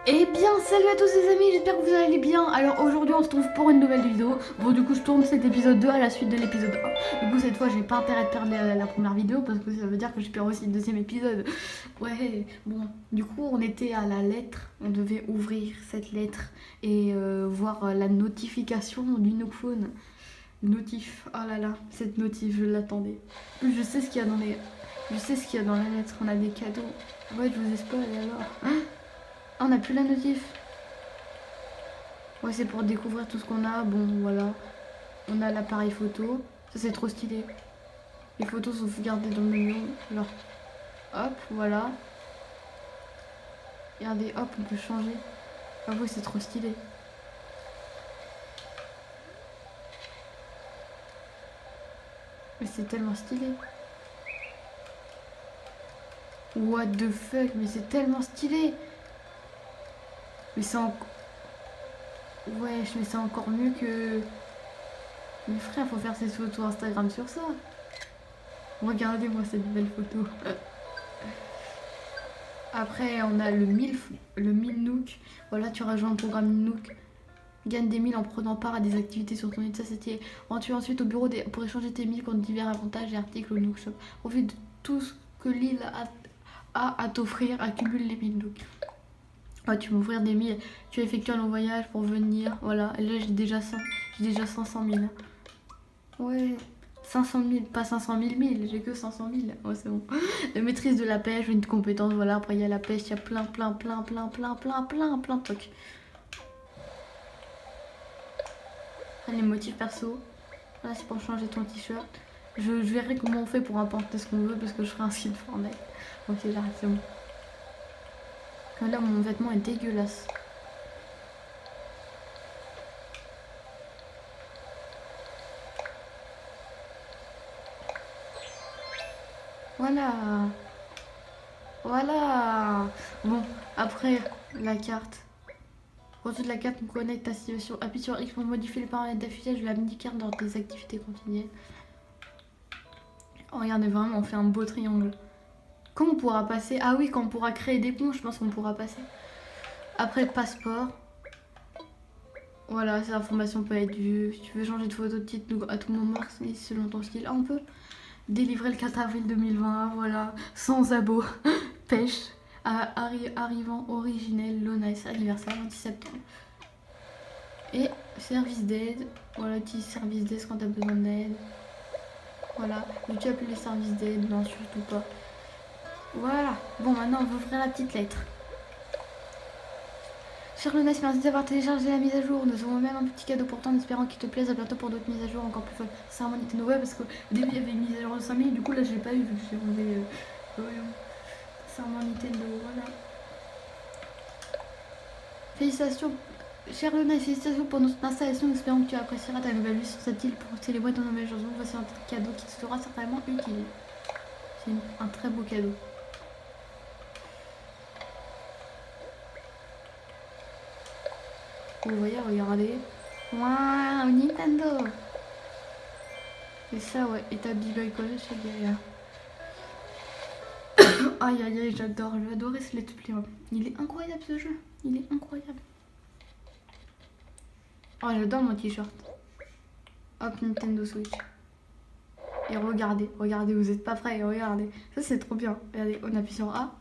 Eh bien, salut à tous les amis, j'espère que vous allez bien. Alors aujourd'hui on se trouve pour une nouvelle vidéo. Bon du coup je tourne cet épisode 2 à la suite de l'épisode 1. Du coup cette fois j'ai pas intérêt de perdre la première vidéo parce que ça veut dire que je perds aussi le deuxième épisode. Ouais, bon, du coup on était à la lettre, on devait ouvrir cette lettre et voir la notification du Nookphone. Notif, oh là là, cette notif, je l'attendais. Je sais ce qu'il y a dans les... Je sais ce qu'il y a dans la lettre, on a des cadeaux. Ouais, je vous ai spoil alors. Ah, on a plus la notif. Ouais, c'est pour découvrir tout ce qu'on a. Bon, voilà. On a l'appareil photo. Ça, c'est trop stylé. Les photos sont sauvegardées dans le menu. Genre, hop, voilà. Regardez, hop, on peut changer. Ah ouais, c'est trop stylé. Mais c'est tellement stylé. What the fuck, mais c'est tellement stylé. Mais c'est encore... Wesh, mais c'est encore mieux que... Mais frère, faut faire ses photos Instagram sur ça. Regardez-moi cette belle photo. Après, on a le 1000 Nook. Voilà, tu rejoins le programme Nook. Gagne des 1000 en prenant part à des activités sur ton état. C'était rends-tu ensuite au bureau pour échanger tes 1000 contre divers avantages et articles au Nook Shop. Profite de tout ce que l'île a à t'offrir. Accumule les 1000 Nook. Ouais, tu m'offrir des 1000. Tu effectues un long voyage pour venir. Voilà, et là j'ai déjà 100. J'ai déjà 500 000. Ouais. 500 000, pas 500 000 1000, j'ai que 500 000. Ouais, c'est bon. La maîtrise de la pêche, une compétence, voilà. Après, il y a la pêche, il y a plein de trucs. Ah, les motifs perso. Là, c'est pour changer ton t-shirt. Je verrai comment on fait pour importer ce qu'on veut parce que je ferai un site Fortnite. Ok, j'arrête, c'est bon. Là, mon vêtement est dégueulasse. Voilà. Voilà. Bon, après, la carte. Ensuite, la carte nous connecte ta situation. Appuie sur X pour modifier les paramètres d'affichage de la mini-carte dans tes activités quotidiennes. Oh, regardez, vraiment, on fait un beau triangle. Quand on pourra passer... Ah oui, quand on pourra créer des ponts, je pense qu'on pourra passer. Après, passeport. Voilà, ces informations peuvent être vues. Si tu veux changer de photo de titre à tout moment, selon ton style. Ah, on peut délivrer le 4 avril 2020, voilà. Sans abo. Pêche. Arrivant originel, Lonice, anniversaire, 26 septembre. Et service d'aide. Voilà, petit service d'aide quand t'as besoin d'aide. Voilà. Veux-tu appeler les services d'aide? Non, surtout pas. Voilà. Bon, maintenant, on va ouvrir la petite lettre. Cher Lonice, merci d'avoir téléchargé la mise à jour. Nous avons même un petit cadeau pour toi en espérant qu'il te plaise. À bientôt pour d'autres mises à jour encore plus folles. C'est un Nintendo Web parce qu'au début, il y avait une mise à jour de 5000. Du coup, là, je l'ai pas eu vu que j'ai enlevé. C'est un Nintendo. Voilà. Félicitations. Cher Lena, félicitations pour notre installation. Nous espérons que tu apprécieras ta nouvelle vie sur cette île pour célébrer ton nouvelle journée. Voici un cadeau qui te sera certainement utile. C'est un très beau cadeau. Vous voyez, regardez. Waouh, Nintendo. Et ça, ouais, établi by collège, c'est derrière. Aïe aïe aïe, j'adore ce let's play. Il est incroyable ce jeu. Il est incroyable. Oh, j'adore mon t-shirt. Hop, Nintendo Switch. Et regardez, regardez, vous êtes pas prêts, regardez. Ça, c'est trop bien. Regardez, on appuie sur A.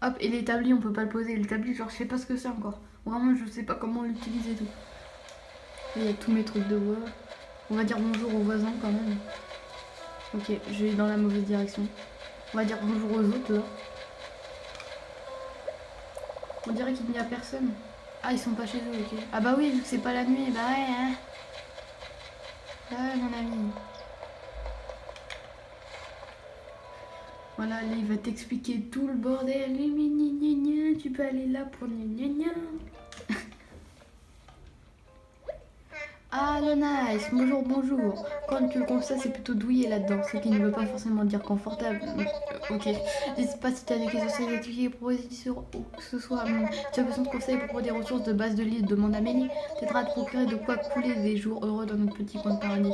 Hop, et l'établi, on peut pas le poser. L'établi, genre, je sais pas ce que c'est encore. Vraiment, je sais pas comment l'utiliser tout. Il y a tous mes trucs de voix. On va dire bonjour aux voisins quand même. Ok, je vais dans la mauvaise direction. On va dire bonjour aux autres là. On dirait qu'il n'y a personne. Ah, ils sont pas chez eux, ok. Ah bah oui, vu que c'est pas la nuit, bah ouais, hein. Ouais, mon ami. Voilà, là, il va t'expliquer tout le bordel. Tu peux aller là pour gna gna. Ah, le nice, bonjour, bonjour. Quand tu le constats, c'est plutôt douillet là-dedans, ce qui ne veut pas forcément dire confortable. Ok. N'hésite pas si tu as des questions sur les activités proposées ou que ce soit. Tu as besoin de conseils pour des ressources de base de l'île, demande à Mélie. T'aidera à te procurer de quoi couler des jours heureux dans notre petit coin de paradis.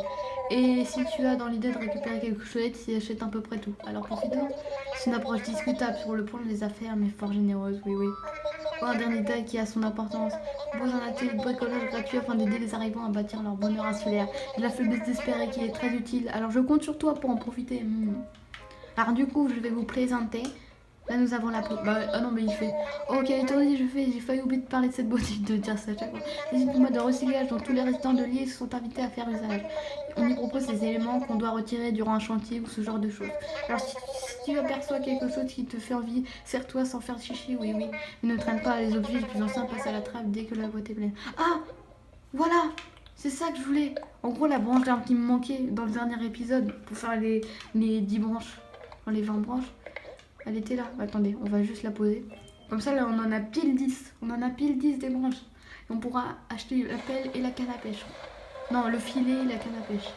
Et si tu as dans l'idée de récupérer quelque chose, tu achètes à peu près tout. Alors profite-en. C'est une approche discutable sur le plan des affaires, mais fort généreuse, oui, oui. Oh, un dernier détail qui a son importance. Pose un atelier de bricolage gratuit afin d'aider les arrivants à bâtir leur bonheur insulaire. De la faiblesse d'espérer qui est très utile. Alors je compte sur toi pour en profiter. Alors du coup, je vais vous présenter. Là, nous avons la peau. Bah, ah non, mais il fait. Oh, quelle étourdie je fais. J'ai failli oublier de parler de cette boutique, de dire ça à chaque fois. C'est une pomade de recyclage dont tous les résidents de l'île sont invités à faire usage. On y propose les éléments qu'on doit retirer durant un chantier ou ce genre de choses. Alors, si tu aperçois quelque chose qui te fait envie, serre-toi sans faire chichi, oui, oui. Mais ne traîne pas les objets les plus anciens, passe à la trappe dès que la boîte est pleine. Ah, voilà. C'est ça que je voulais. En gros, la branche d'arbre qui me manquait dans le dernier épisode pour faire les 10 branches, les 20 branches. Elle était là. Attendez, on va juste la poser. Comme ça, là, on en a pile 10. On en a pile 10 des branches. Et on pourra acheter la pelle et la canne à pêche. Non, le filet et la canne à pêche.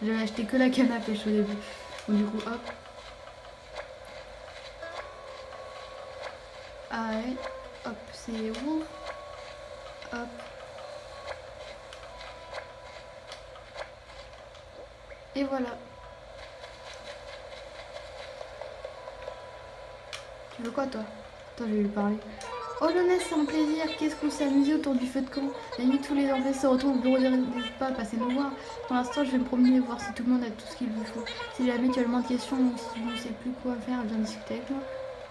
J'avais acheté que la canne à pêche au début. Donc du coup, hop. Ah ouais. Hop, c'est où? Hop. Et voilà. Tu veux quoi, toi? Toi, je vais lui parler. Oh, Jeunesse, c'est un plaisir. Qu'est-ce qu'on s'est amusé autour du feu de camp. La nuit, tous les enfants se retrouvent au bureau des pas à passer nous voir. Pour l'instant, je vais me promener et voir si tout le monde a tout ce qu'il lui faut. Si jamais tu as le moins de questions ou si tu ne sais plus quoi faire, viens discuter avec moi.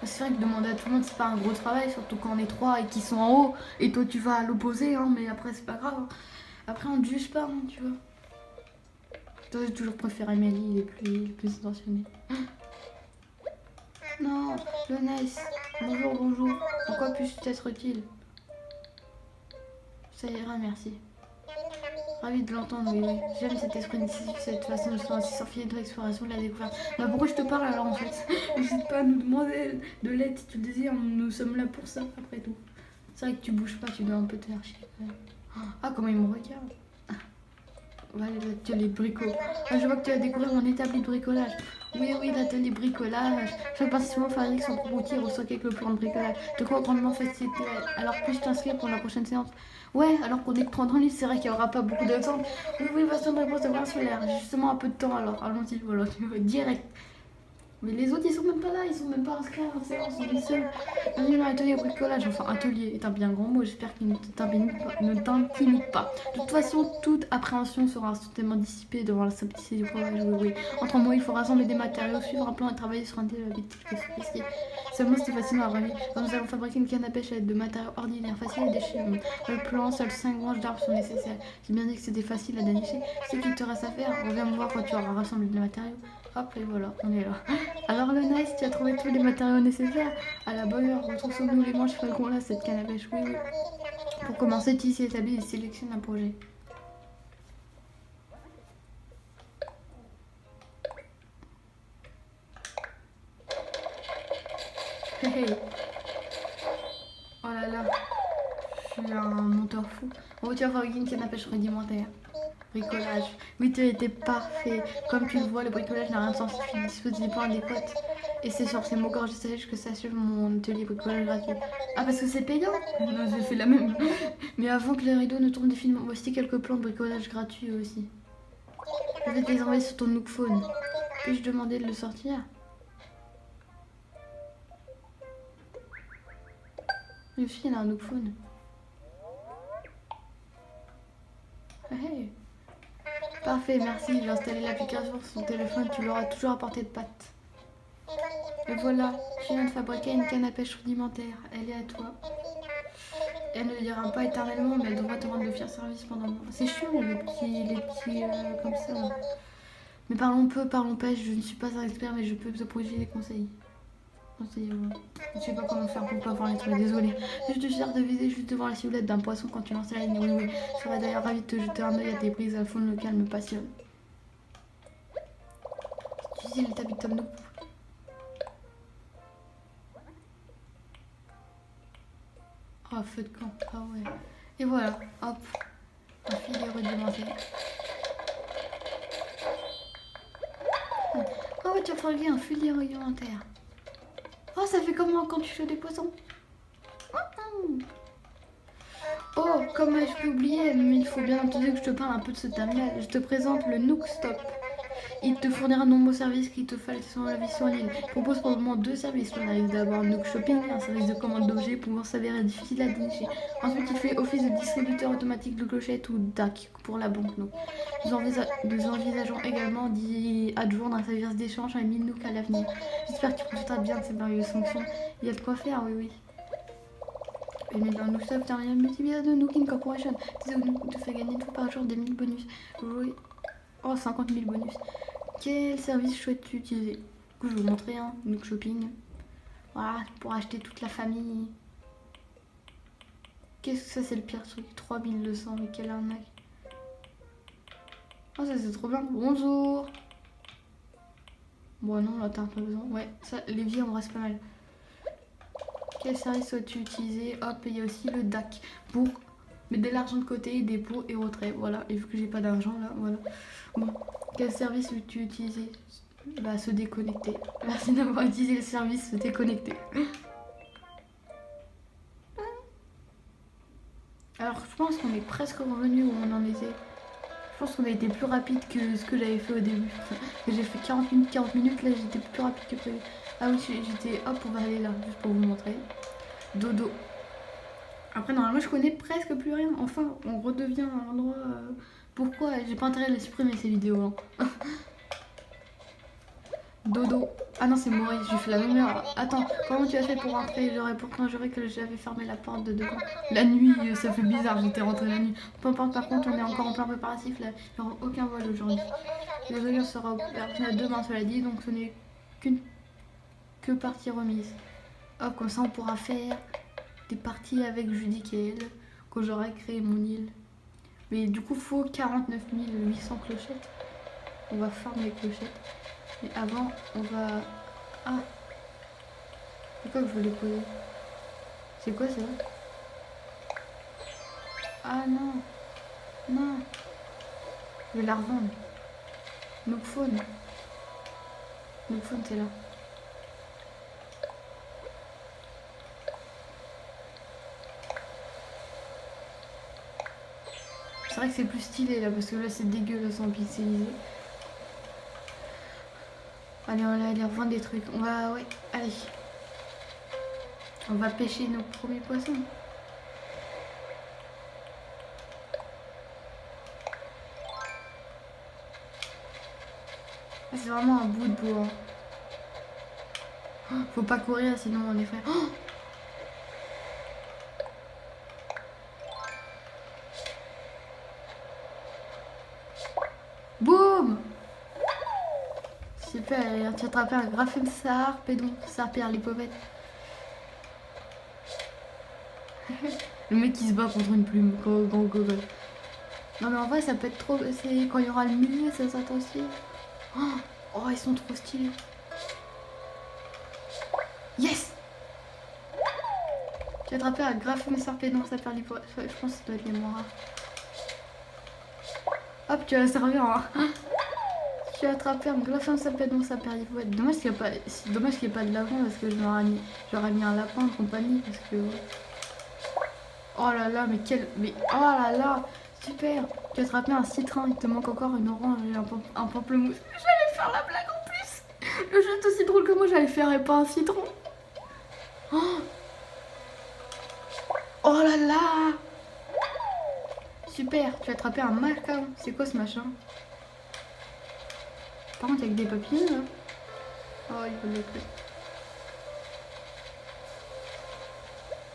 C'est vrai que demander à tout le monde, c'est pas un gros travail, surtout quand on est trois et qu'ils sont en haut. Et toi, tu vas à l'opposé, hein, mais après, c'est pas grave. Hein. Après, on ne juge pas, hein, tu vois. Toi, j'ai toujours préféré Amélie, il est plus intentionné. Non, Jeunesse. Bonjour, bonjour. En quoi puis-je t'être utile? Ça ira, merci. Ravi de l'entendre, oui, oui. J'aime cet esprit décisif, cette façon de se ainsi sans filer de l'exploration, de la découverte. Bah pourquoi je te parle alors en fait? N'hésite pas à nous demander de l'aide si tu le désires, nous sommes là pour ça après tout. C'est vrai que tu bouges pas, tu dois un peu te faire chier. Ah, comment il me regarde. Voilà, l'atelier brico. Ah, je vois que tu as découvert mon établi de bricolage. Oui, oui, l'atelier bricolage. Chaque participant fabrique son propre outil et reçoit quelques plans de bricolage. De quoi grandement faciliter. Alors puis-je t'inscrire pour la prochaine séance? Ouais, alors qu'on est que 30 livres, c'est vrai qu'il n'y aura pas beaucoup de temps. Oui, oui, version de réponse de voir solaire. J'ai justement un peu de temps alors. Allons-y, voilà, tu veux direct. Mais les autres, ils sont même pas là, ils sont même pas inscrits en séance, on est seuls. Bienvenue dans l'atelier bricolage, enfin atelier est un bien grand mot, j'espère qu'il ne t'intimide pas. De toute façon, toute appréhension sera instantanément dissipée devant la simplicité du progrès. Oui, oui. Entre mots, il faut rassembler des matériaux, suivre un plan et travailler sur un débat. Seulement, c'était facilement à ramener. Quand nous allons fabriquer une canne à pêche à l'aide de matériaux ordinaires, faciles à déchirer. Le plan, seuls 5 branches d'arbres sont nécessaires. J'ai bien dit que c'était facile à dénicher. Ce qu'il te reste à faire, reviens me voir quand tu auras rassemblé les matériaux. Hop, et voilà, on est là. Alors le Nice, tu as trouvé tous les matériaux nécessaires? À la bonne heure, retroussons-nous les manches falcons là, cette canne à pêche, oui, oui. Pour commencer, tu ici établi et sélectionne un projet. Hey, hey. Oh là là, je suis un monteur fou. Oh, tu vas fabriquer une canne à pêche rudimentaire. Bricolage. Oui, tu as été parfait. Comme tu le vois, le bricolage n'a rien de scientifique. Il dispose des plans adéquats. Et c'est sur ces mots gorgés de sagesse que s'achève mon atelier bricolage gratuit. Ah, parce que c'est payant? Non, j'ai fait la même. Mais avant que les rideaux ne tournent définitivement, voici quelques plans de bricolage gratuits aussi. Je vais te les envoyer sur ton Nook Phone. Puis-je demander de le sortir? Le fil a un Nook Phone. Hey. Parfait, merci. J'ai installé l'application sur son téléphone. Tu l'auras toujours à portée de patte. Et voilà, je viens de fabriquer une canne à pêche rudimentaire. Elle est à toi. Elle ne dira pas éternellement, mais elle devra te rendre de fiers services pendant le moment. C'est chiant les petits comme ça. Mais parlons peu, parlons pêche. Je ne suis pas un expert, mais je peux te prodiguer des conseils. Je sais pas comment faire pour pas voir les trucs, désolé. Je te sers de viser juste devant la silhouette d'un poisson quand tu lances la ligne. Oui, oui. Je serais d'ailleurs ravi de te jeter un œil à tes prises à fond, le calme me passionne. Tu sais, le tapis de Tom Nook. Oh, feu de camp. Ah ouais. Et voilà, hop. Un filet rudimentaire. Oh, tu as fabriqué un filet rudimentaire. Oh, ça fait comment quand tu fais des poissons? Oh, comme je l'ai oublié, mais il faut bien entendu que je te parle un peu de ce terminal. Je te présente le Nook Stop. Il te fournira de nombreux services qu'il te fallait selon la vie sur l'île. Il propose pour le moment 2 services. On arrive d'avoir Nook Shopping, un service de commande d'objets pouvant s'avérer difficile à dénicher. Ensuite, il fait office de distributeur automatique de clochettes ou DAC pour la banque Nook. Nous envisageons également d'y adjoindre un service d'échange à 1000 Nook à l'avenir. J'espère que tu profiteras bien de ces merveilleuses fonctions. Il y a de quoi faire, oui. Et mais dans Nook Stop, terminal multimédia de Nook Incorporation. Tes Nook te fait gagner une fois par jour des 1000 bonus. Oui. Oh, 50 000 bonus. Quel service souhaites-tu utiliser? Du coup, je vais vous montrer un Nook Shopping. Voilà, pour acheter toute la famille. Qu'est-ce que ça, c'est le pire truc? 3200, mais quelle arnaque. Oh, ça, c'est trop bien. Bonjour. Bon, non, là, t'as un peu besoin. Ouais, ça, les vies, on reste pas mal. Quel service souhaites-tu utiliser? Hop, il y a aussi le DAC pour mettre de l'argent de côté, dépôt et retrait. Voilà, et vu que j'ai pas d'argent, là, voilà. Bon, quel service veux-tu utiliser? Bah, se déconnecter. Merci d'avoir utilisé le service se déconnecter. Alors, je pense qu'on est presque revenu où on en était. Je pense qu'on a été plus rapide que ce que j'avais fait au début. Enfin, j'ai fait 40 minutes, là j'étais plus rapide que prévu. Ah oui, j'étais... Hop, on va aller là, juste pour vous montrer. Dodo. Après, normalement, je connais presque plus rien. Enfin, on redevient à un endroit... Pourquoi? J'ai pas intérêt de les supprimer ces vidéos. Hein. Dodo. Ah non, c'est Maurice, j'ai fait la même erreur. Attends, comment tu as fait pour rentrer? J'aurais pourtant juré que j'avais fermé la porte de devant. La nuit, ça fait bizarre, j'étais rentrée la nuit. Peu importe, par contre, on est encore en plein préparatif. Là. Il n'y aura aucun vol aujourd'hui. Les audiences sera ouverte demain, cela dit, donc ce n'est que partie remise. Hop, comme ça, on pourra faire des parties avec Judy Kael, quand j'aurai créé mon île. Mais du coup, il faut 49 800 clochettes. On va farmer les clochettes. Mais avant, on va... Ah! C'est quoi que je voulais poser? C'est quoi ça? Ah non! Non! Je vais la revendre. Nookphone. Nookphone, c'est là. C'est vrai que c'est plus stylé là, parce que là c'est dégueulasse en pixelisé. Allez, on va aller revendre des trucs. On va... Ouais, allez. On va pêcher nos premiers poissons. Ah, c'est vraiment un bout de bois. Oh, faut pas courir sinon on est fait. Oh, boum! Super, tu as attrapé un graphène sarpe et donc sarper les pommettes. Le mec qui se bat contre une plume. Go. Non mais en vrai ça peut être trop... C'est quand il y aura le milieu, ça s'attend aussi. Oh, ils sont trop stylés. Yes! J'ai attrapé un graphène sarpe et donc ça perd les pommettes. Je pense que ça doit être les moins rares. Hop, tu vas servir hein. Tu as attrapé un graphène sarpe et donc ça perd les pommettes. Dommage qu'il n'y ait pas de lapin parce que j'aurais mis un lapin de compagnie parce que... Oh là là, mais quel... Mais oh là là, super. Tu as attrapé un citron, il te manque encore une orange et un pamplemousse. J'allais faire la blague en plus. Le jeu est aussi drôle que moi, j'allais faire et pas un citron. Oh là là. Super, tu as attrapé un macaron. C'est quoi ce machin? Par contre, il y a que des papillons là. Oh, il faut le plus.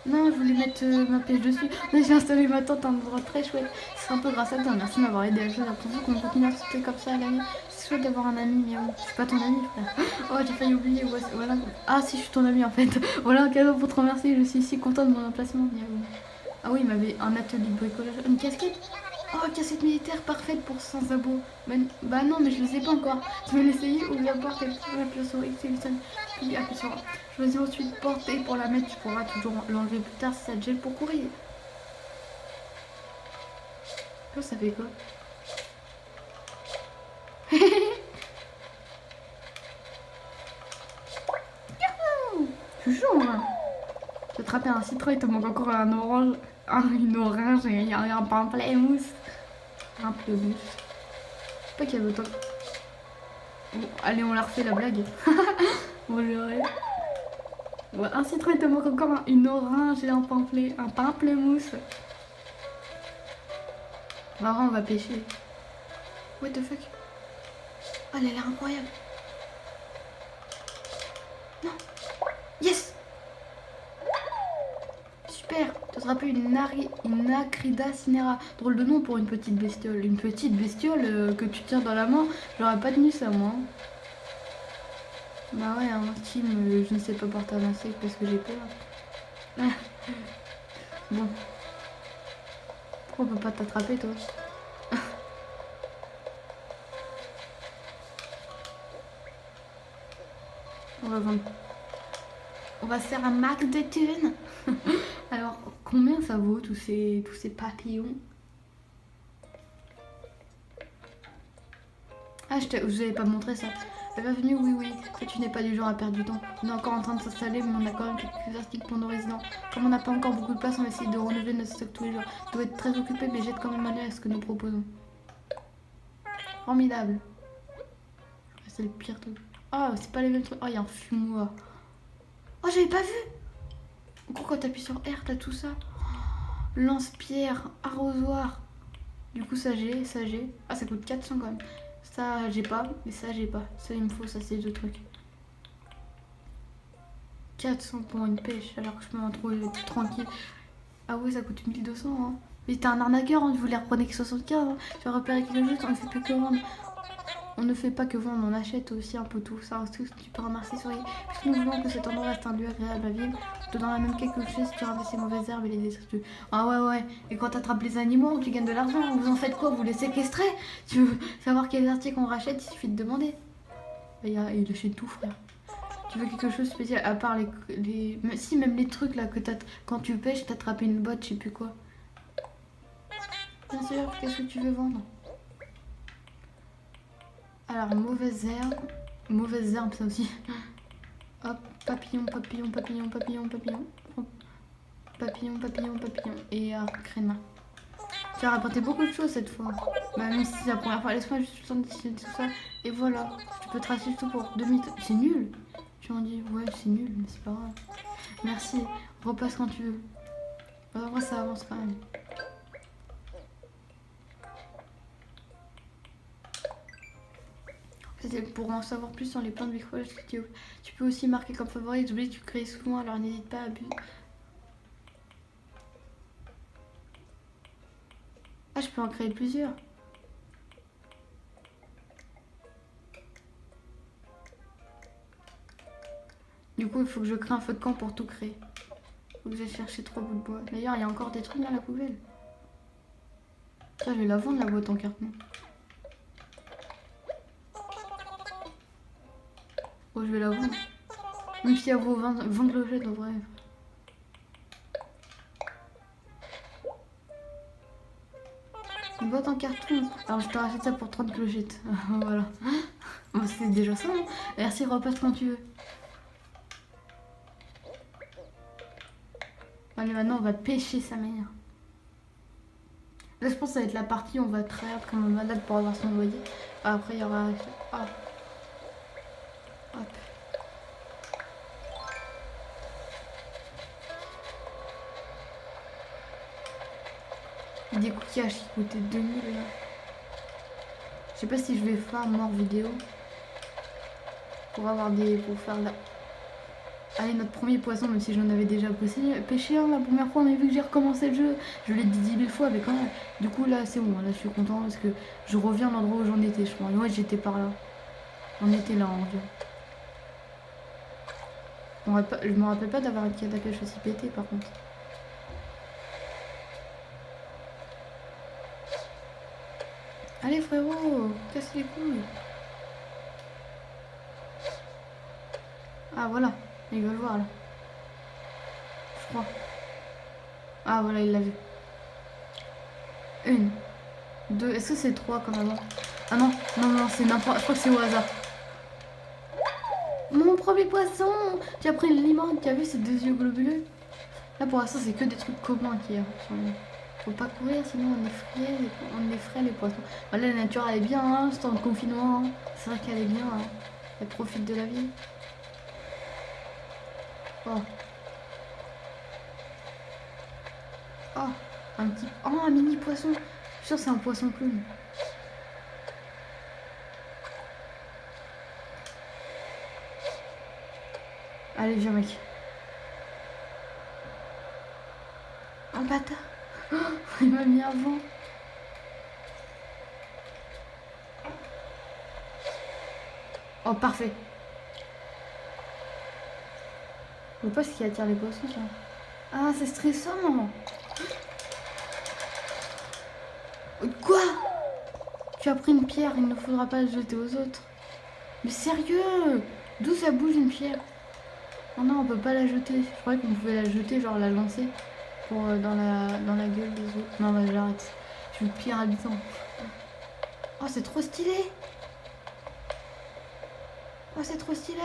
Non, je voulais mettre ma pêche dessus. J'ai installé ma tente, un endroit très chouette. C'est un peu grâce à toi. Merci de m'avoir aidé à jouer. Pour vous qu'on continue à sauter comme ça à l'année. C'est chouette d'avoir un ami, mais je suis pas ton ami, frère. Oh, j'ai failli oublier. Voilà. Ah, si, je suis ton ami en fait. Voilà un cadeau pour te remercier. Je suis si contente de mon emplacement. Ah oui, il m'avait un atelier de bricolage. Une casquette. Oh, casquette militaire parfaite pour sans abos. Bah non, mais je le sais pas encore. Tu veux l'essayer? Ouvre la porte et appuie sur X, puis appuie sur A. Choisis ensuite porter pour la mettre. Tu pourras toujours l'enlever plus tard si ça te gêne pour courir. Ça fait quoi? Je suis chaud, moi. Tu as attrapé un citron, il te manque encore un orange. une orange et un pamplemousse. Pamplemousse. Je sais pas qu'il y avait autant. Bon, allez, on la refait la blague. Bon, j'aurais. Ouais, un citron, il te manque encore une orange et un pamplemousse. Vraiment, on va pêcher. What the fuck? Oh, elle a l'air incroyable. Non. Yes. Super. Tu te rappelles une Acrida cinera. Drôle de nom pour une petite bestiole. Une petite bestiole que tu tiens dans la main. J'aurais pas tenu ça, moi. Bah ouais, un team, je ne sais pas porter un insecte parce que j'ai peur. Bon. Pourquoi on peut pas t'attraper, toi? On va vendre. On va se faire un max de thunes. Alors, combien ça vaut tous ces papillons? Ah, je vous avais pas montré ça. Bienvenue, oui, oui. Toi, tu n'es pas du genre à perdre du temps. On est encore en train de s'installer, mais on a quand même quelques articles pour nos résidents. Comme on n'a pas encore beaucoup de place, on va essayer de renouveler notre stock tous les jours. On doit être très occupé, mais jette quand même un œil à ce que nous proposons. Formidable. C'est le pire truc. Ah, c'est pas les mêmes trucs. Oh, il y a un fumoir. Oh, j'avais pas vu. En gros, quand t'appuies sur R, t'as tout ça. Lance-pierre, arrosoir. Du coup, ça j'ai. Ah, ça coûte 400 quand même. Ça, j'ai pas, mais ça, j'ai pas. Ça, il me faut, ça, c'est deux trucs. 400 pour une pêche, alors que je peux m'en trouver tranquille. Ah ouais, ça coûte 1200, hein. Mais t'es un arnaqueur, hein, tu voulais reprendre que 75, hein. Tu vas repérer quelque chose, on ne fait pas que vendre. On ne fait pas que vendre, on achète aussi un peu tout. Ça, tout, tu peux remercier, soyez. Puisque nous voulons que cet endroit reste un lieu agréable à vivre. Te dans la même quelque chose si tu ramasses ces mauvaises herbes et les détritus. Ah ouais. Et quand t'attrapes les animaux, tu gagnes de l'argent. Vous en faites quoi? Vous les séquestrez? Tu veux savoir quels articles on rachète? Il suffit de demander. Il achète tout, frère. Tu veux quelque chose de spécial à part les... Si, même les trucs là que t'as... Quand tu pêches, t'attrapes une botte, je sais plus quoi. Bien sûr, qu'est-ce que tu veux vendre? Alors, mauvaise herbe, ça aussi. Hop, papillon. Hop. Papillon. Et créma. Tu as rapporté beaucoup de choses cette fois. Bah, même si c'est la première fois, laisse-moi juste le temps de tout ça. Et voilà, tu peux tracer tout pour 2000. C'est nul. Tu m'en dis, ouais, c'est nul, mais c'est pas grave. Merci, repasse quand tu veux. En vrai, ça avance quand même. Pour en savoir plus sur les plantes de bricolage, tu peux aussi marquer comme favori les objets que tu crées souvent, alors n'hésite pas à abuser. Ah, je peux en créer plusieurs. Du coup, il faut que je crée un feu de camp pour tout créer. Il faut que j'aille chercher 3 bouts de bois. D'ailleurs, il y a encore des trucs dans la poubelle. Ça, je vais la vendre, la boîte en carton. Oh, je vais la vendre. Même si elle vaut 20 clochettes en vrai. Une boîte en carton. Alors je te rachète ça pour 30 clochettes. Voilà. Bon, c'est déjà ça. Hein. Merci, repasse quand tu veux. Allez, maintenant on va pêcher sa mère. Là je pense que ça va être la partie où on va trahir comme un malade pour avoir son loyer. Après il y aura... Ah. Hop. Des coquillages qui coûtaient 2000 là. Je sais pas si je vais faire mort vidéo pour avoir des... pour faire la... Allez, notre premier poisson, même si j'en avais déjà pêché hein, la première fois, on a vu que j'ai recommencé le jeu. Je l'ai dit 10 000 fois, mais quand même. Du coup là c'est bon, là je suis content parce que je reviens à l'endroit où j'en étais, je crois. Ouais, j'étais par là. On était là en revient. Je me rappelle pas d'avoir une canne à pêche aussi pété par contre. Allez frérot, casse les couilles. Ah voilà, il veut le voir là. Je crois. Ah voilà, il l'a vu. 1, 2, est-ce que c'est 3 comme avant? Ah non, c'est n'importe. Je crois que c'est au hasard. Mon premier poisson! Tu as pris le limon, tu as vu ces 2 yeux globuleux? Là pour l'instant c'est que des trucs communs qui faut pas courir sinon on effraie les poissons. Bah, là la nature elle est bien, hein, c'est en confinement, hein. C'est vrai qu'elle est bien, hein. Elle profite de la vie. Oh. Oh, un mini poisson. Je suis sûre que c'est un poisson clown. Allez, viens mec. Un bâtard. Oh, il m'a mis avant. Oh, parfait. Je vois pas ce qui attire les poissons, ça. Ah, c'est stressant. Quoi? Tu as pris une pierre, il ne faudra pas la jeter aux autres. Mais sérieux? D'où ça bouge une pierre? Oh non, on peut pas la jeter. Je croyais qu'on pouvait la jeter, genre la lancer pour dans la gueule des autres. Non, bah j'arrête. Je suis le pire habitant. Oh, c'est trop stylé. Oh, c'est trop stylé.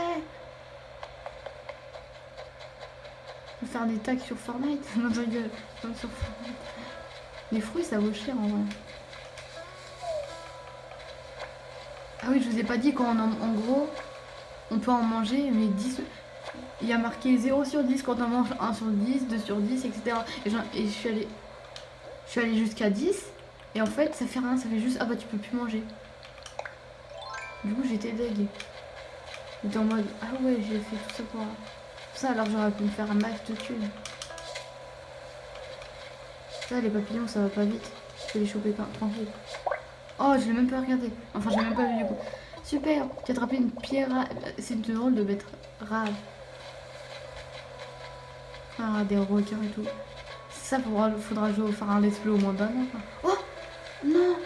Je vais faire des tags sur Fortnite. Non, je rigole. Comme sur Fortnite. Les fruits, ça vaut cher en vrai. Ah oui, je vous ai pas dit qu'en en gros, on peut en manger, mais 10. Il y a marqué 0 sur 10 quand on mange 1 sur 10, 2 sur 10, etc. Et je suis allée jusqu'à 10. Et en fait, ça fait rien, ça fait juste ah bah tu peux plus manger. Du coup, j'étais deg. J'étais en mode ah ouais, j'ai fait tout ça pour ça, alors j'aurais pu me faire un max de thunes. Ça, les papillons, ça va pas vite. Je peux les choper tranquille. Oh, je l'ai même pas regardé. Enfin, j'ai même pas vu du coup. Super, j'ai attrapé une pierre. C'est une drôle de bête rare. Ah, des requins et tout. Ça, faudra jouer, faire un let's play au moins d'un an. Oh non,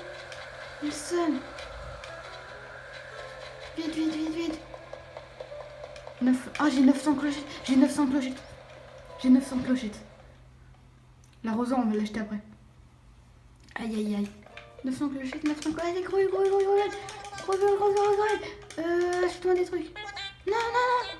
une seule. Vite, vite, vite, vite. 9... Ah, j'ai 900 clochettes. J'ai 900 clochettes. J'ai 900 clochettes. L'arrosant, on va l'acheter après. Aïe, aïe, aïe. 900 clochettes, 900 clochettes. Allez, gros, gros, gros, gros, gros, gros. Achète-moi des trucs. Non, non, non.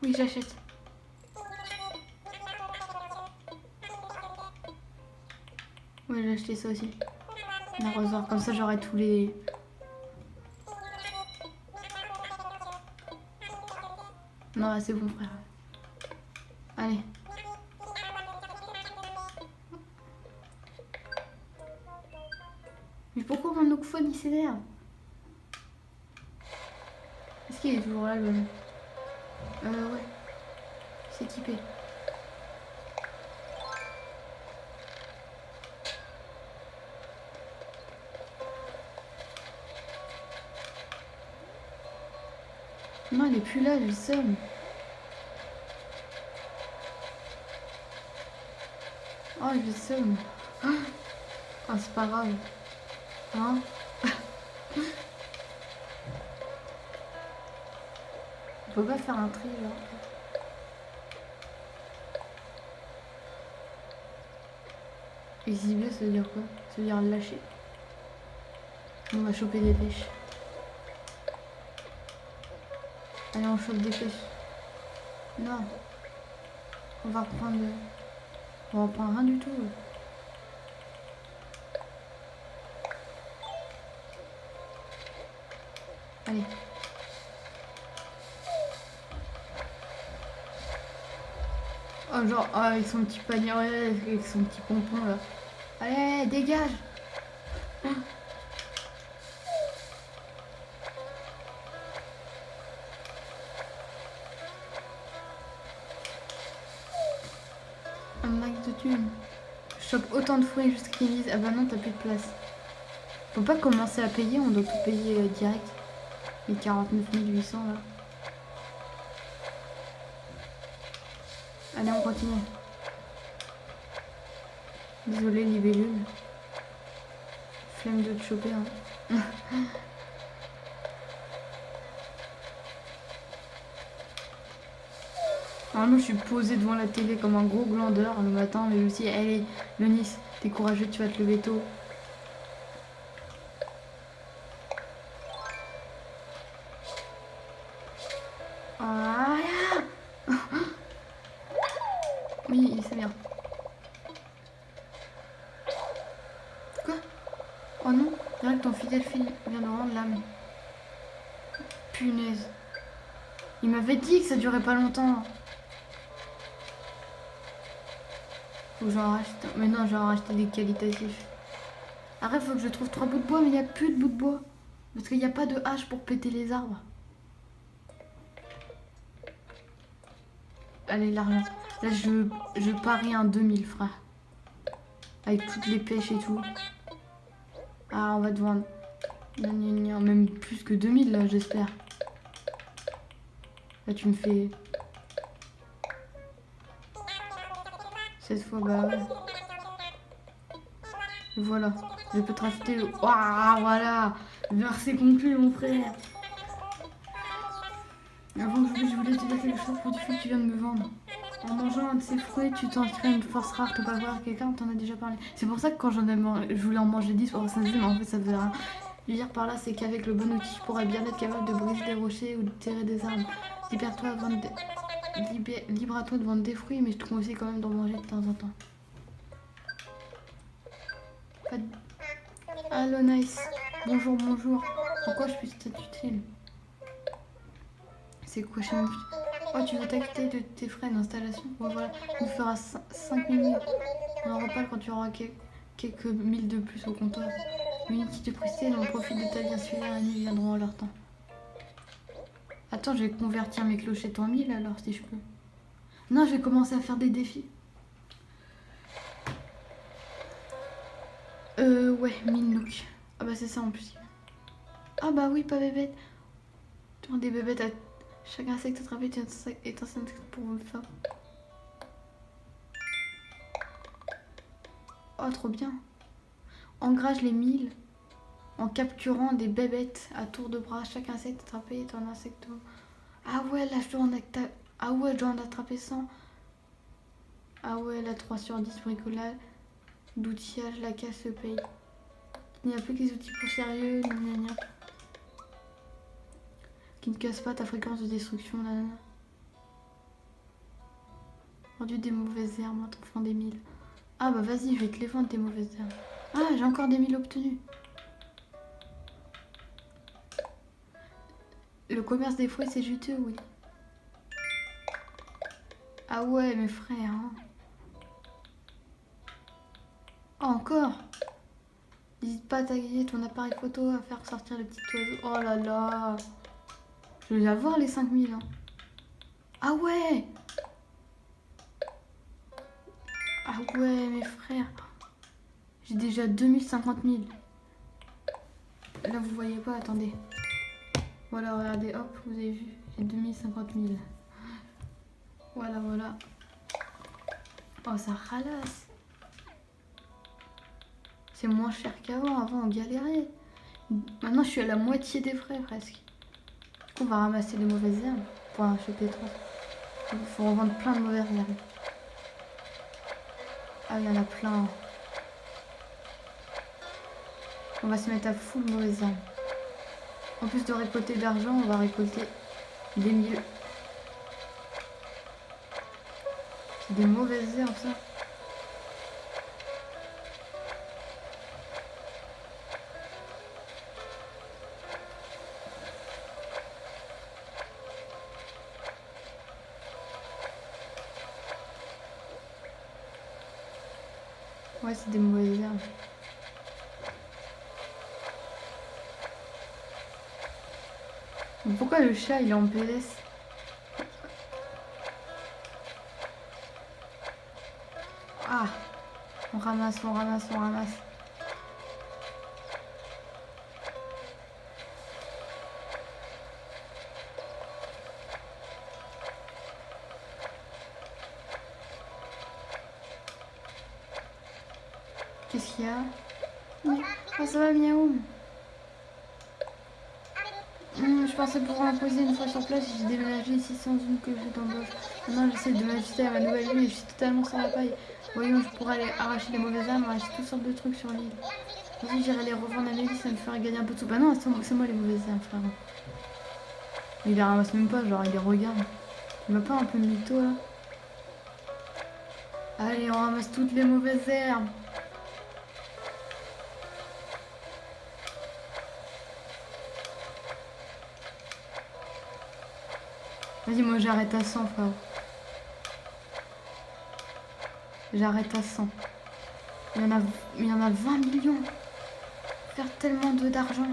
Oui, j'achète. Ouais, j'ai acheté ça aussi. Un arrosoir, comme ça j'aurai tous les... Non, là, c'est bon, frère. Allez. Mais pourquoi mon Nookphone il s'énerve? Est-ce qu'il est toujours là, le... ouais. C'est équipé. Non, il est plus là, j'ai le seum. Oh, j'ai le seum. Ah, c'est pas grave. Hein? On peut pas faire un tri, genre. Exhiber, ça veut dire quoi? Ça veut dire lâcher. On va choper des pêches. Allez, on chope des pêches. Non. On va reprendre... On va en prendre rien du tout. Allez. Oh, genre, oh, avec son petit panier, ouais, avec son petit pompon là. Allez, dégage! Un max de thunes. Je chope autant de fruits jusqu'à qu'ils disent ah bah non, t'as plus de place. Faut pas commencer à payer, on doit tout payer direct. Les 49 800 là. Allez, on continue. Désolé, libellule. Flemme de te choper. Hein. Normalement, je suis posée devant la télé comme un gros glandeur le matin, mais aussi, allez, Lenis, t'es courageux, tu vas te lever tôt. Ah, oui, c'est bien. Quoi? Oh non, c'est vrai que ton fidèle fils vient de rendre l'âme. Punaise. Il m'avait dit que ça durait pas longtemps. Faut que j'en rachète. Mais non, je vais en racheter des qualitatifs. Après, faut que je trouve 3 bouts de bois, mais il n'y a plus de bouts de bois. Parce qu'il n'y a pas de hache pour péter les arbres. Allez, l'argent. Là, je parie un 2000, frère. Avec toutes les pêches et tout. Ah, on va te vendre. Même plus que 2000, là, j'espère. Là, tu me fais... Cette fois, bah ouais. Et voilà. Je peux te racheter... Waouh, voilà. Verset conclu, mon frère. Avant que je voulais te dire quelque chose pour du fruit que tu viens de me vendre. En mangeant un de ces fruits, tu t'en crées une force rare, te pas voir quelqu'un, on t'en a déjà parlé. C'est pour ça que quand je voulais en manger 10 pour ça, mais en fait ça faisait rien. Dire par là, c'est qu'avec le bon outil, tu pourrais bien être capable de briser des rochers ou de terrer des arbres. Libère-toi libre à toi de vendre des fruits, mais je te conseille quand même d'en manger de temps en temps. Pas de... Allo nice. Bonjour, bonjour. Pourquoi je puis t'être utile? C'est quoi, je sais même plus. Oh, tu veux t'acquitter de tes frais d'installation? Bon, voilà, on fera 5 minutes. On en reparle quand tu auras quelques milles de plus au comptoir. Unity de Christelle, on profite de ta vie insulaire et nous viendront à leur temps. Attends, je vais convertir mes clochettes en 1000 alors, si je peux. Non, je vais commencer à faire des défis. Ouais, 1000 nooks. Ah bah c'est ça en plus. Ah bah oui, pas bébête. Des bébêtes à... Chaque insecte attrapé est un insecte pour le faire. Oh, trop bien. Engrage les 1000 en capturant des bébêtes à tour de bras. Chaque insecte attrapé est un insecte. Ah ouais, là je dois en attraper 100. Ah ouais, là 3 sur 10 bricolage d'outillage, la casse se paye. Il n'y a plus que les outils pour sérieux, gna. Qui ne casse pas ta fréquence de destruction, là. Vendu des mauvaises herbes, en t'offrant des 1000. Ah bah vas-y, je vais te les vendre tes mauvaises herbes. Ah, j'ai encore des 1000 obtenus. Le commerce des fruits, c'est juteux, oui. Ah ouais, mes frères. Hein. Oh, encore. N'hésite pas à taguer ton appareil photo, à faire sortir le petit oiseau. Oh là là. Je vais avoir les 5000. Hein. Ah ouais. Ah ouais, mes frères. J'ai déjà 2050 000. Là, vous voyez pas, attendez. Voilà, regardez, hop, vous avez vu. J'ai 2050 000. Voilà, voilà. Oh, ça ralasse. C'est moins cher qu'avant. Avant, on galérait. Maintenant, je suis à la moitié des frais, presque. Du coup, on va ramasser les mauvaises herbes pour en choper 3. Il faut revendre plein de mauvaises herbes. Ah, il y en a plein. On va se mettre à full mauvaises herbes. En plus de récolter de l'argent, on va récolter des 1000. C'est des mauvaises herbes, ça. Ouais, c'est des mauvaises herbes. Pourquoi le chat il est en PLS? Ah, on ramasse, on ramasse, on ramasse. Qu'est-ce qu'il y a? Oh, ça va, miaou. je pensais pouvoir imposer une fois sur place, j'ai déménagé ici sans une que je t'embauche. Maintenant j'essaie de m'ajuster à ma nouvelle vie et je suis totalement sans la paille. Voyons, je pourrais aller arracher les mauvaises âmes, arracher toutes sortes de trucs sur l'île. Vas-y, j'irai les revendre à Nelly, ça me ferait gagner un peu de sous. Bah non, c'est moi les mauvaises âmes, frère. Il les ramasse même pas, genre il les regarde. Il va pas un peu mytho là? Allez, on ramasse toutes les mauvaises herbes. Vas-y, moi j'arrête à 100, frère. J'arrête à 100. Il y en a 20 millions. Faire tellement d'argent.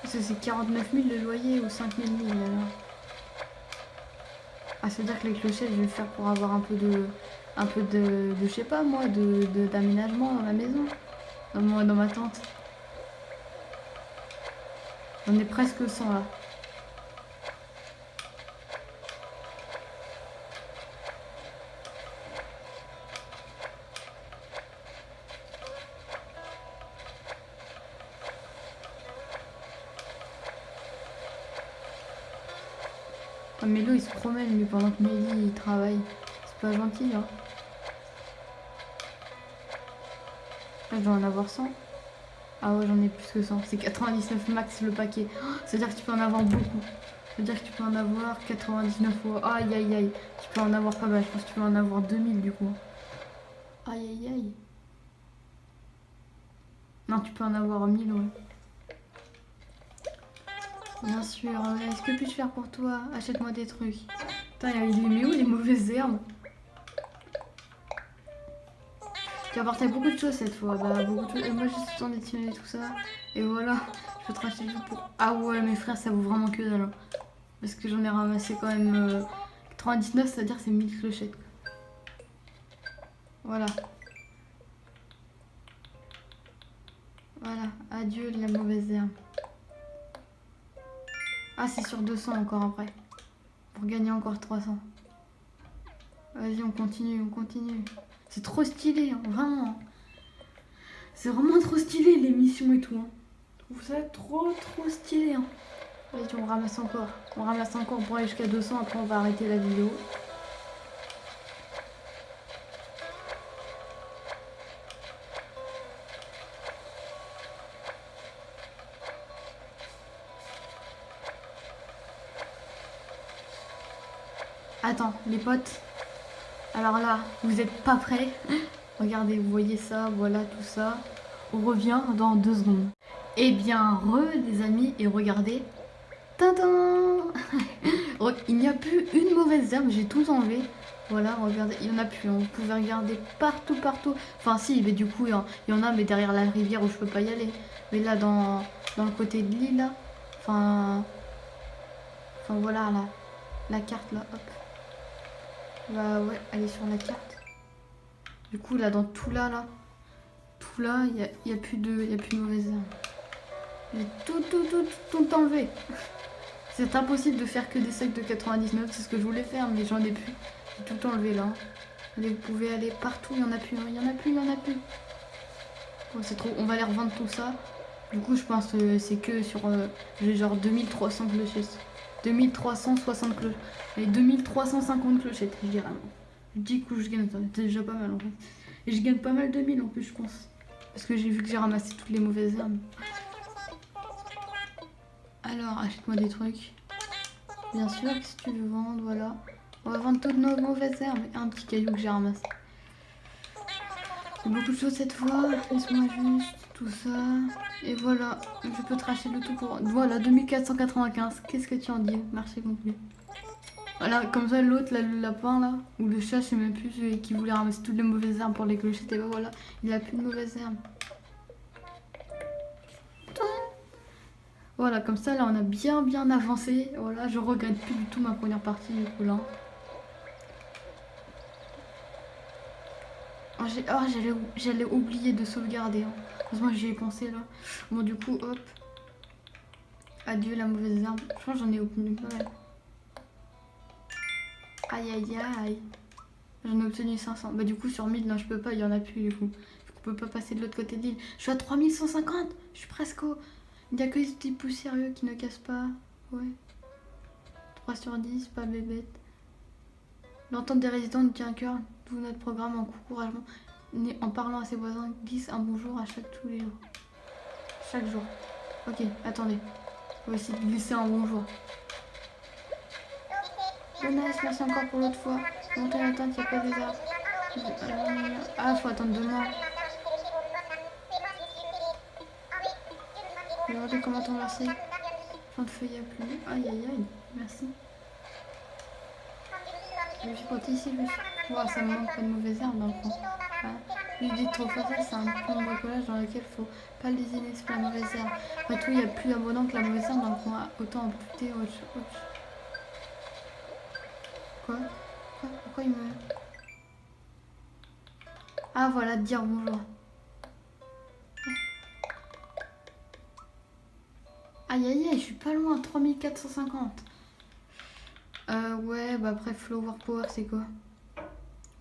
Parce que c'est 49 000 le loyer ou 5 000 là. Ah, ça veut dire que les clochettes, je vais le faire pour avoir un peu de je sais pas moi, d'aménagement dans la maison. Dans ma tente. On est presque 100 là. Ah, Mélo il se promène lui pendant que Mélie il travaille. C'est pas gentil hein. Là je dois en avoir 100. Ah ouais j'en ai plus que 100. C'est 99 max le paquet. Oh, c'est-à-dire que tu peux en avoir beaucoup. C'est-à-dire que tu peux en avoir 99 fois. Aïe aïe aïe. Tu peux en avoir pas mal. Je pense que tu peux en avoir 2000 du coup. Aïe aïe aïe. Non tu peux en avoir 1000 ouais. Bien sûr, est-ce que puis-je faire pour toi? Achète-moi des trucs. Putain, il les met où les mauvaises herbes? Tu as apporté beaucoup de choses cette fois. Bah, beaucoup de choses. Et moi, j'ai tout le temps d'étirer tout ça. Et voilà, je peux te racheter tout pour. Ah ouais, mes frères, ça vaut vraiment que dalle. Parce que j'en ai ramassé quand même 99, c'est-à-dire c'est 1000 clochettes. Voilà. Voilà, adieu la mauvaise herbe. Ah, c'est sur 200 encore après. Pour gagner encore 300. Vas-y, on continue, on continue. C'est trop stylé, hein, vraiment. C'est vraiment trop stylé les missions et tout. Hein. Je trouve ça trop stylé. Hein. Vas-y, on ramasse encore. On ramasse encore pour aller jusqu'à 200. Après, on va arrêter la vidéo. Attends, les potes. Alors là, vous êtes pas prêts? Regardez, vous voyez ça, voilà tout ça. On revient dans 2 secondes. Eh bien, les amis, et regardez. Tintin. Il n'y a plus une mauvaise herbe, j'ai tout enlevé. Voilà, regardez, il n'y en a plus. Hein. Vous pouvez regarder partout, partout. Enfin, si, mais du coup, il y en a, mais derrière la rivière où je peux pas y aller. Mais là, dans le côté de l'île, là. Enfin, voilà, là. La carte, là, hop. Bah ouais, elle est sur la carte. Du coup, là, dans tout là, il n'y a plus de mauvaise herbe. J'ai tout enlevé. C'est impossible de faire que des sacs de 99, c'est ce que je voulais faire, mais j'en ai plus. J'ai tout enlevé là. Allez, vous pouvez aller partout, il n'y en a plus, il n'y en a plus, il n'y en a plus. Bon, c'est trop, on va les revendre tout ça. Du coup, je pense que c'est que sur j'ai genre 2300 clochettes. 2360 clochettes. Et 2350 clochettes, je dirais. Du coup, je gagne, c'est déjà pas mal en fait. Et je gagne pas mal de 1000 en plus, je pense. Parce que j'ai vu que j'ai ramassé toutes les mauvaises herbes. Alors, achète-moi des trucs. Bien sûr, si tu veux vendre, voilà. On va vendre toutes nos mauvaises herbes. Et un petit caillou que j'ai ramassé. C'est beaucoup de choses cette fois. Laisse-moi juste tout ça. Et voilà, je peux te racheter le tout pour... Voilà, 2495. Qu'est-ce que tu en dis? Marché conclu. Voilà, comme ça, l'autre, le lapin, là, ou le chat, je sais même plus, celui qui voulait ramasser toutes les mauvaises herbes pour les clochettes. Et ben voilà, il a plus de mauvaises herbes. Voilà, comme ça, là, on a bien avancé. Voilà, je regrette plus du tout ma première partie, du coup, là. J'allais oublier de sauvegarder. Hein. Heureusement que j'y ai pensé, là. Bon, du coup, hop. Adieu la mauvaise herbe. Je pense que j'en ai obtenu pas mal. Aïe, aïe, aïe. J'en ai obtenu 500. Bah, du coup, sur 1000, non, je peux pas, il y en a plus, du coup. peux pas passer de l'autre côté de l'île. Je suis à 3150. Je suis presque au... Il n'y a que les petits pouces sérieux qui ne cassent pas. Ouais. 3 sur 10, pas bébête. L'entente des résidents nous tient à cœur. Tout notre programme en encouragement. En parlant à ses voisins, glisse un bonjour à tous les jours. Chaque jour. Ok, attendez. On va essayer de glisser un bonjour. Jonas, merci encore pour l'autre fois. Montez à la tente, il n'y a pas des arbres. Ah, faut attendre 2 mois. Regardez comment t'en merci. Plein de feuilles à pluie. Aïe aïe aïe, merci. Je me suis pointée ici, je ça me manque pas de mauvaises herbes dans le fond. L'idée de trop facile, c'est un plan de bricolage dans lequel il faut pas le désigner, c'est pas la mauvaise herbe. Après tout, il y a plus abondant que la mauvaise herbe, donc on va autant en profiter. Quoi? Pourquoi il me... Ah voilà, dire bonjour. Aïe aïe aïe, je suis pas loin, 3450. Ouais, bah après Flower Power, c'est quoi?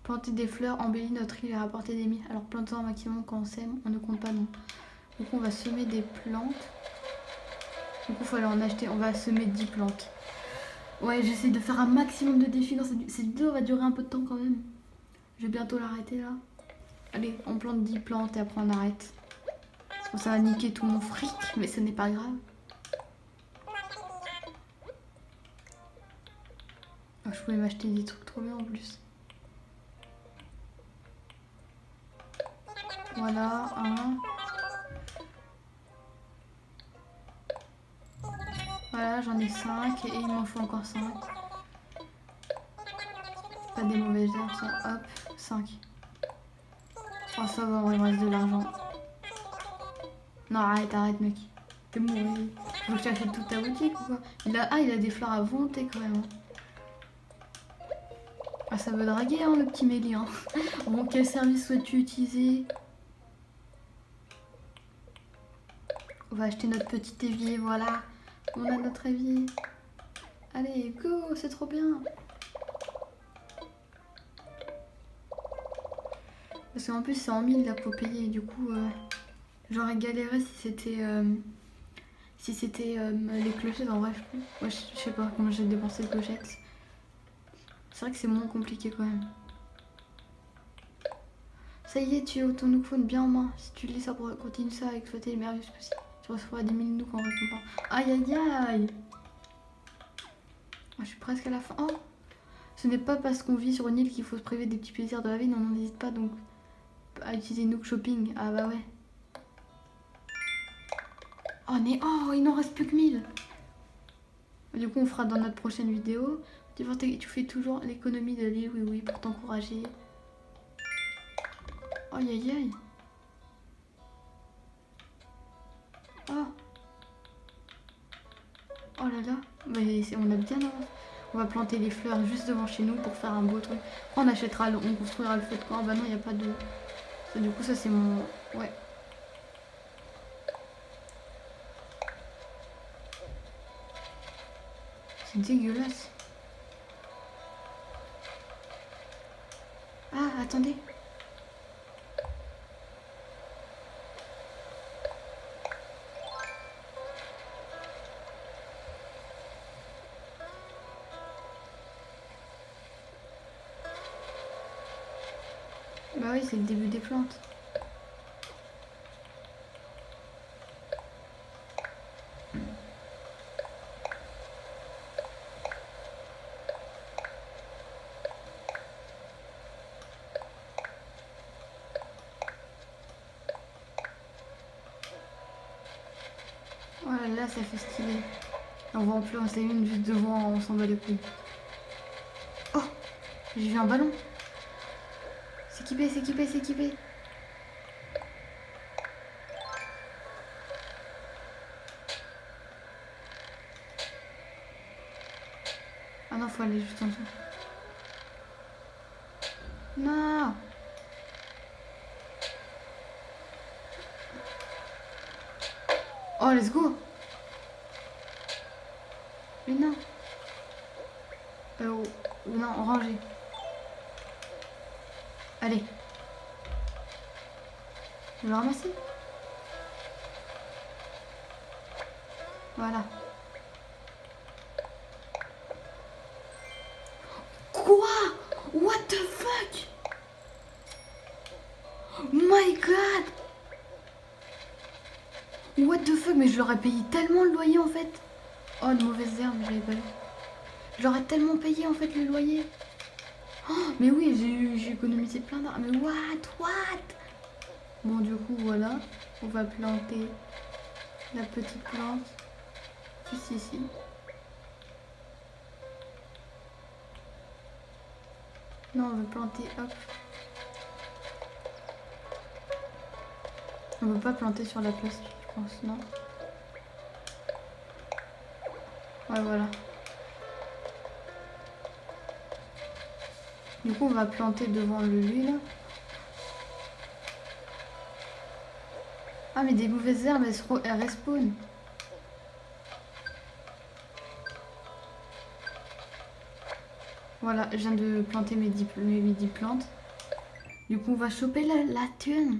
Planter des fleurs embellit notre île et rapporter des mille. Alors plantons un maximum quand on sème, on ne compte pas non. Donc on va semer des plantes. Donc il faut aller en acheter, on va semer 10 plantes. Ouais, j'essaie de faire un maximum de défis dans cette vidéo, va durer un peu de temps quand même. Je vais bientôt l'arrêter là. Allez, on plante 10 plantes et après on arrête. Bon, ça va niquer tout mon fric, mais ce n'est pas grave. Oh, je pouvais m'acheter des trucs trop bien en plus. Voilà, un. Voilà, j'en ai 5 et il m'en faut encore 5. Pas des mauvaises herbes, ça. Hop, 5. Oh, ça va, il me reste de l'argent. Non, arrête, mec. T'es mauvais. Faut que je t'achète toute ta boutique ou quoi? Il a des fleurs à volonté quand même. Ah, ça veut draguer, hein, le petit Mélie. Hein. Bon, quel service souhaites-tu utiliser? On va acheter notre petit évier, voilà. On a notre évier. Allez, go, c'est trop bien. Parce qu'en plus, c'est en 1000 là pour payer. Du coup, j'aurais galéré si c'était les clochettes. En vrai, je sais pas comment j'ai dépensé les clochettes. C'est vrai que c'est moins compliqué quand même. Ça y est, tu as ton Nookphone bien en main. Si tu lis ça pour continuer ça à exploiter les merveilleuses possibles, tu recevras des 1000 Nooks en récompense. Aïe aïe aïe. Je suis presque à la fin. Oh, ce n'est pas parce qu'on vit sur une île qu'il faut se priver des petits plaisirs de la vie. Non, n'hésite pas donc à utiliser Nook Shopping. Ah bah ouais. Oh, il n'en reste plus que 1000. Du coup, on fera dans notre prochaine vidéo. Tu fais toujours l'économie de l'île, oui, pour t'encourager. Aïe aïe aïe. Oh là là. Mais on a bien avancé. On va planter les fleurs juste devant chez nous pour faire un beau truc. On achètera, on construira le feu de camp. Bah non, il n'y a pas de... Ça, du coup, ça c'est mon... Ouais. C'est dégueulasse. Ah, attendez. Bah oui, c'est le début des plantes. Voilà, là ça fait stylé. On va en planter une juste devant, on s'en bat les couilles. Oh, j'ai vu un ballon. S'équiper. Ah non, faut aller juste en dessous. Non. Oh, let's go. Mais non. Non, rangez. Allez. Je vais ramasser. Voilà. Quoi? What the fuck? My god! What the fuck? Mais je leur ai payé tellement le loyer en fait. Oh, une mauvaise herbe, je l'avais pas vu. Je leur ai tellement payé en fait le loyer. Oh, mais oui, j'ai économisé plein d'argent. Mais what? Bon, du coup, voilà. On va planter la petite plante juste ici. Non, on va planter, hop. On ne peut pas planter sur la place, je pense, non? Ouais, voilà. Du coup, on va planter devant le lui, là. Ah, mais des mauvaises herbes, elles respawn. Voilà, je viens de planter mes 10 plantes. Du coup, on va choper la thune.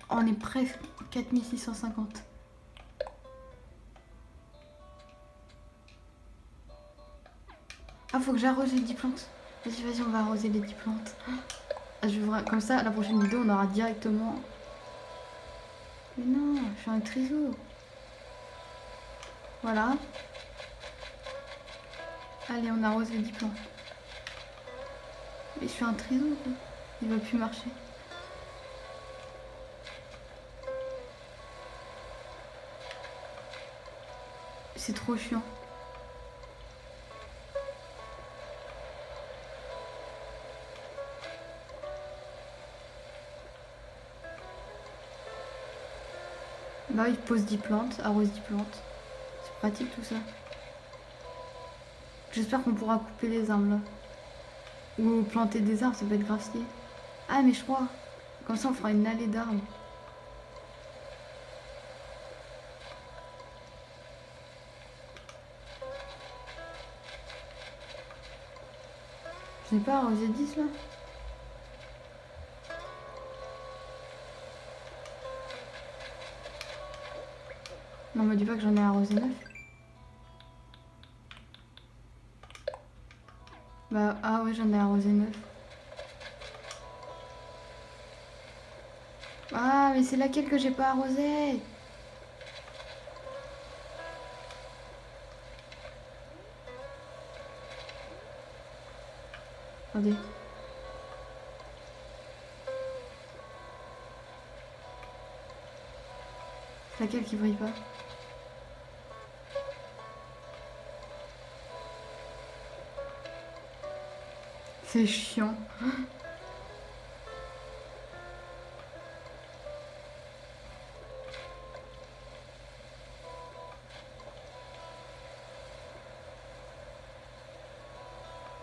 On est presque 4650. Ah, faut que j'arrose les 10 plantes. Vas-y, on va arroser les 10 plantes. Ah, comme ça, la prochaine vidéo, on aura directement... Mais non, je suis un trésor. Voilà. Allez, on arrose les 10 plantes. Mais je suis un trésor, quoi. Il va plus marcher. C'est trop chiant. Là, il pose 10 plantes, arrose 10 plantes. C'est pratique tout ça. J'espère qu'on pourra couper les arbres là. Ou planter des arbres, ça peut être grave stylé. Ah, mais je crois. Comme ça, on fera une allée d'arbres. Je n'ai pas arrosé 10 là. Non, me dis pas que j'en ai arrosé 9. Bah, ah ouais, j'en ai arrosé 9. Ah, mais c'est laquelle que j'ai pas arrosée? Attendez. C'est laquelle qui brille pas? C'est chiant.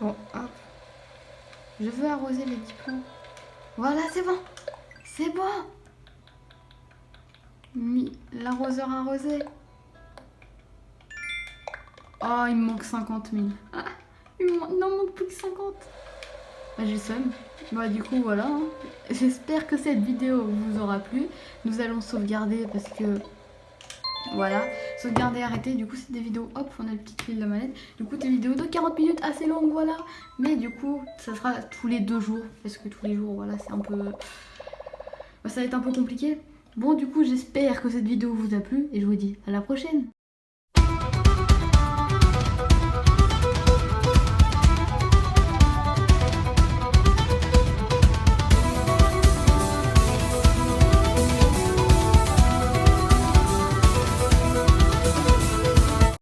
Bon, hop. Je veux arroser les 10 plants. Voilà, c'est bon. C'est bon. L'arroseur arrosé. Oh, il me manque 50 000. Ah, non, il manque plus que 50. Bah, j'ai seum. Bah, du coup, voilà. Hein. J'espère que cette vidéo vous aura plu. Nous allons sauvegarder parce que... Voilà. Sauvegarder, arrêter. Du coup, c'est des vidéos... Hop, on a le petit fil de la manette. Du coup, des vidéos de 40 minutes assez longues, voilà. Mais du coup, ça sera tous les 2 jours. Parce que tous les jours, voilà, c'est un peu... Ça va être un peu compliqué. Bon, du coup, j'espère que cette vidéo vous a plu. Et je vous dis à la prochaine.